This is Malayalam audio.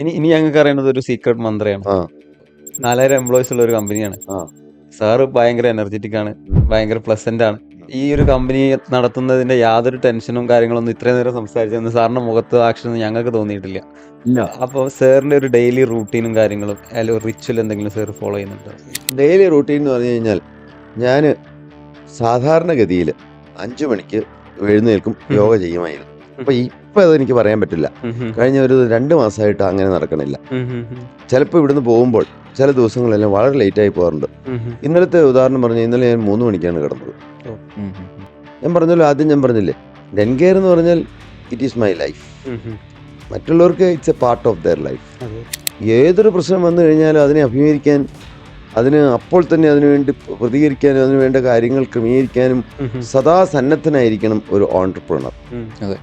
ഇനി ഞങ്ങൾക്ക് അറിയുന്നത് ഒരു സീക്രട്ട് മന്ത്രയാണ്. ആ 4000 എംപ്ലോയീസ് ഉള്ള ഒരു കമ്പനിയാണ്. ആ സാറ് ഭയങ്കര എനർജറ്റിക് ആണ്, ഭയങ്കര പ്ലസന്റ് ആണ്. ഈ ഒരു കമ്പനി നടത്തുന്നതിന്റെ യാതൊരു ടെൻഷനും കാര്യങ്ങളൊന്നും ഇത്രയും നേരം സംസാരിച്ചെന്ന് സാറിന്റെ മുഖത്ത് ആക്ഷനൊന്നും ഞങ്ങൾക്ക് തോന്നിയിട്ടില്ല. ഇല്ല. അപ്പോൾ സാറിന്റെ ഒരു ഡെയിലി റൂട്ടീനും കാര്യങ്ങളും അല്ലെങ്കിൽ ഒരു റിച്വൽ എന്തെങ്കിലും സാർ ഫോളോ ചെയ്യുന്നുണ്ടോ? ഡെയിലി റൂട്ടീൻ എന്ന് പറഞ്ഞു കഴിഞ്ഞാൽ ഞാൻ സാധാരണഗതിയിൽ 5 മണിക്ക് എഴുന്നേൽക്കും, യോഗ ചെയ്യുമായിരുന്നു. അപ്പം ഇപ്പം അതെനിക്ക് പറയാൻ പറ്റില്ല. കഴിഞ്ഞ ഒരു 2 മാസമായിട്ട് അങ്ങനെ നടക്കണില്ല. ചിലപ്പോൾ ഇവിടുന്ന് പോകുമ്പോൾ ചില ദിവസങ്ങളെല്ലാം വളരെ ലേറ്റായി പോകാറുണ്ട്. ഇന്നലത്തെ ഉദാഹരണം പറഞ്ഞാൽ ഇന്നലെ ഞാൻ 3 മണിക്കാണ് കിടന്നത്. ഞാൻ പറഞ്ഞല്ലോ, ആദ്യം ഞാൻ പറഞ്ഞില്ലേ, ഡെൻ കെയർ എന്ന് പറഞ്ഞാൽ ഇറ്റ് ഈസ് മൈ ലൈഫ്. മറ്റുള്ളവർക്ക് it's A part of their life. ഏതൊരു പ്രശ്നം വന്നു കഴിഞ്ഞാലും അതിനെ അഭിമുഖീകരിക്കാൻ, അതിന് അപ്പോൾ തന്നെ അതിനുവേണ്ടി പ്രതികരിക്കാനും അതിനുവേണ്ട കാര്യങ്ങൾ ക്രമീകരിക്കാനും സദാ സന്നദ്ധനായിരിക്കണം ഒരു ഓൺട്രപ്രണർ. അതെ.